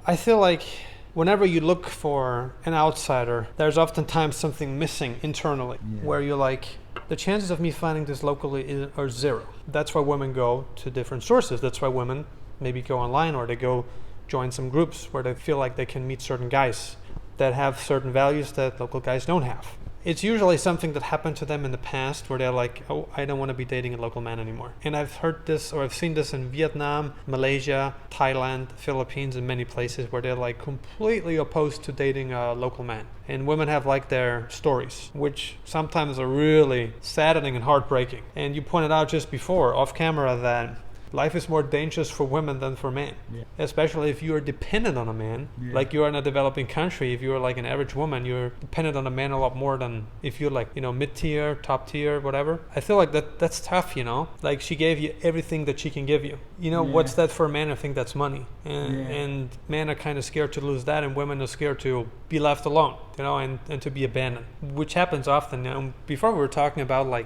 I feel like whenever you look for an outsider, there's oftentimes something missing internally where you're like, the chances of me finding this locally are zero. That's why women go to different sources. That's why women maybe go online or they go join some groups where they feel like they can meet certain guys that have certain values that local guys don't have. It's usually something that happened to them in the past where they're like, oh, I don't want to be dating a local man anymore. And I've heard this, or I've seen this in Vietnam, Malaysia, Thailand, Philippines, and many places where they're like completely opposed to dating a local man. And women have like their stories, which sometimes are really saddening and heartbreaking. And you pointed out just before, off camera, that life is more dangerous for women than for men, especially if you are dependent on a man. Like you are in a developing country, if you're like an average woman, you're dependent on a man a lot more than if you're like, you know, mid-tier, top tier, whatever. I feel like that's tough, you know, like she gave you everything that she can give you. You know, what's that for a man? I think that's money. And men are kind of scared to lose that, and women are scared to be left alone, you know, and to be abandoned, which happens often. You know, before we were talking about like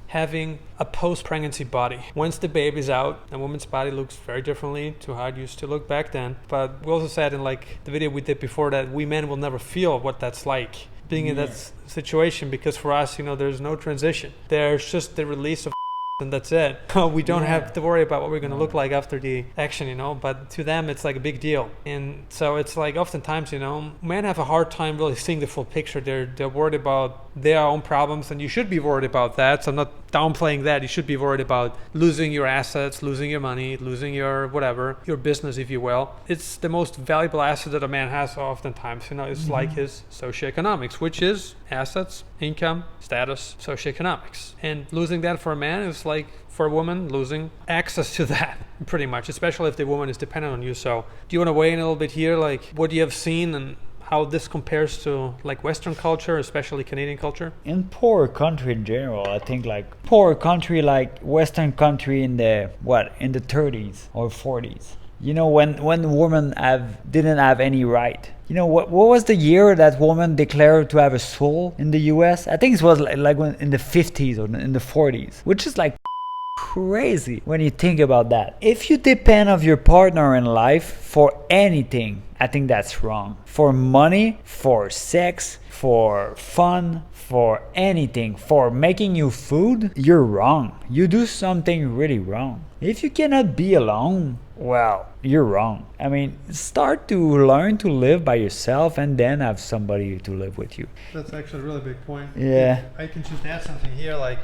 having a post-pregnancy body. Once the baby's out, a woman's body looks very differently to how it used to look back then. But we also said in like the video we did before that we men will never feel what that's like being in that situation, because for us, you know, there's no transition. There's just the release of and that's it. We don't have to worry about what we're going to look like after the action, you know, but to them it's like a big deal. And so it's like oftentimes, you know, men have a hard time really seeing the full picture. They're worried about their own problems, and you should be worried about that. So I'm not downplaying that. You should be worried about losing your assets, losing your money, losing your whatever, your business, if you will. It's the most valuable asset that a man has oftentimes, you know, it's like his socioeconomics, which is assets, income, status, socioeconomics. And losing that for a man is like for a woman losing access to that, pretty much, especially if the woman is dependent on you. So do you want to weigh in a little bit here, like what you have seen and how this compares to like Western culture, especially Canadian culture? In poor country in general, I think like poor country like Western country in the 30s or 40s. You know, when women didn't have any right. You know, what was the year that woman declared to have a soul in the US? I think it was like in the 50s or in the 40s, which is like crazy when you think about that. If you depend on your partner in life for anything, I think that's wrong. For money, for sex, for fun, for anything, for making you food, you're wrong. You do something really wrong. If you cannot be alone, well, you're wrong. I mean, start to learn to live by yourself and then have somebody to live with you. That's actually a really big point. Yeah. I can just add something here. Like,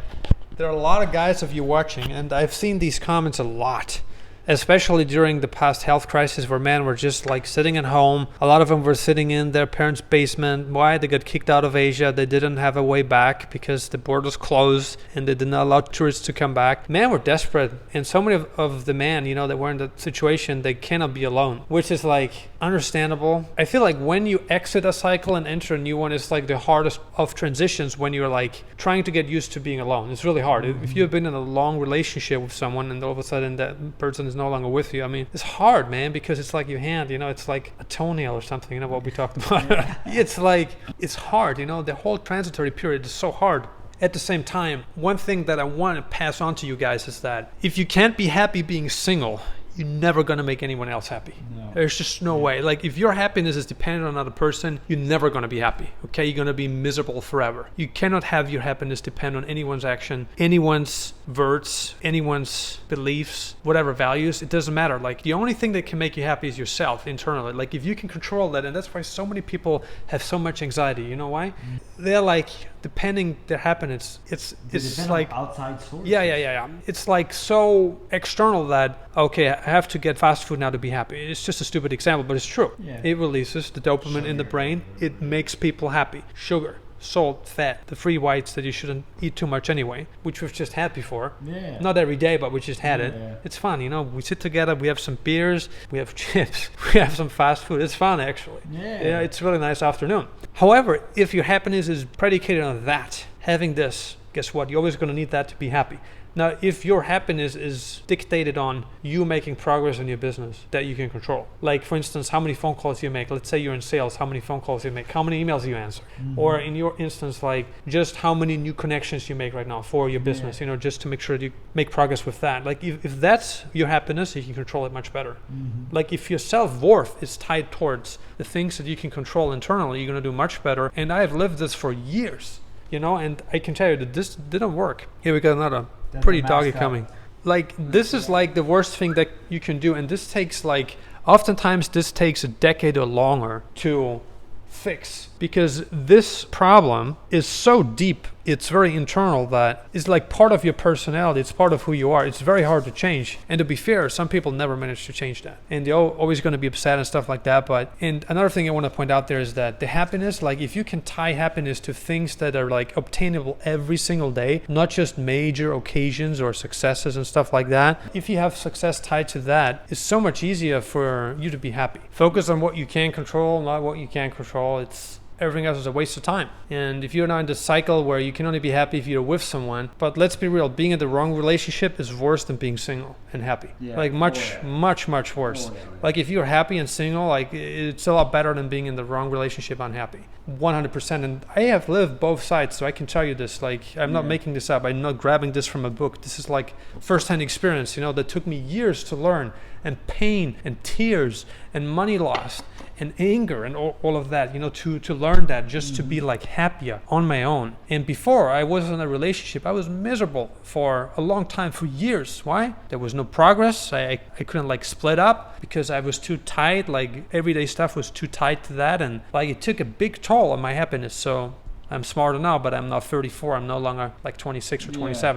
there are a lot of guys of you watching, and I've seen these comments a lot, especially during the past health crisis where men were just like sitting at home. A lot of them were sitting in their parents' basement. Why? They got kicked out of Asia. They didn't have a way back because the borders closed and they did not allow tourists to come back. Men were desperate, and so many of the men, you know, that were in that situation, they cannot be alone, which is like understandable. I feel like when you exit a cycle and enter a new one, it's like the hardest of transitions when you're like trying to get used to being alone. It's really hard. If you've been in a long relationship with someone and all of a sudden that person is no longer with you, I mean, it's hard, man, because it's like your hand, you know, it's like a toenail or something, you know, what we talked about. It's like, it's hard, you know, the whole transitory period is so hard. At the same time, one thing that I want to pass on to you guys is that if you can't be happy being single, you're never going to make anyone else happy. No. There's just no way. Like, if your happiness is dependent on another person, you're never going to be happy, okay? You're going to be miserable forever. You cannot have your happiness depend on anyone's action, anyone's words, anyone's beliefs, whatever values. It doesn't matter. Like, the only thing that can make you happy is yourself internally. Like, if you can control that, and that's why so many people have so much anxiety. You know why? They're like depending their happiness. It's like outside sources. Yeah. It's like so external that, okay, I have to get fast food now to be happy. It's just a stupid example, but it's true. Yeah. It releases the dopamine in the brain. It makes people happy. Sugar, salt, fat, the free whites that you shouldn't eat too much anyway, which we've just had before. Yeah. Not every day, but we just had it. It's fun, you know. We sit together, we have some beers, we have chips, we have some fast food. It's fun, actually. Yeah, it's a really nice afternoon. However, if your happiness is predicated on that, having this, guess what? You're always going to need that to be happy. Now, if your happiness is dictated on you making progress in your business that you can control, like for instance, how many phone calls you make, let's say you're in sales, how many phone calls you make, how many emails you answer, or in your instance, like just how many new connections you make right now for your business, just to make sure that you make progress with that. Like if that's your happiness, you can control it much better. Like if your self-worth is tied towards the things that you can control internally, you're going to do much better. And I have lived this for years, and I can tell you that this didn't work. Here we got another pretty doggy coming. Like this is like the worst thing that you can do, and this takes oftentimes this takes a decade or longer to fix, because this problem is so deep, it's very internal, that it's like part of your personality, it's part of who you are. It's very hard to change, and to be fair, some people never manage to change that, and they're always going to be upset and stuff like that. And another thing I want to point out there is that the happiness, like if you can tie happiness to things that are like obtainable every single day, not just major occasions or successes and stuff like that, if you have success tied to that, it's so much easier for you to be happy. Focus on what you can control, not what you can't control. Everything else is a waste of time. And if you're not in the cycle where you can only be happy if you're with someone, but let's be real, being in the wrong relationship is worse than being single and happy. Much worse. Like if you're happy and single, like it's a lot better than being in the wrong relationship unhappy. 100%. And I have lived both sides, so I can tell you this. Like I'm not making this up. I'm not grabbing this from a book. This is like first-hand experience, that took me years to learn, and pain and tears and money lost and anger and all of that, to learn that, just to be like happier on my own. And before I was in a relationship, I was miserable for a long time, for years. Why? There was no progress. I couldn't like split up because I was too tied. Like everyday stuff was too tied to that, and like it took a big toll on my happiness. So I'm smarter now, but I'm not 34. I'm no longer like 26 or 27.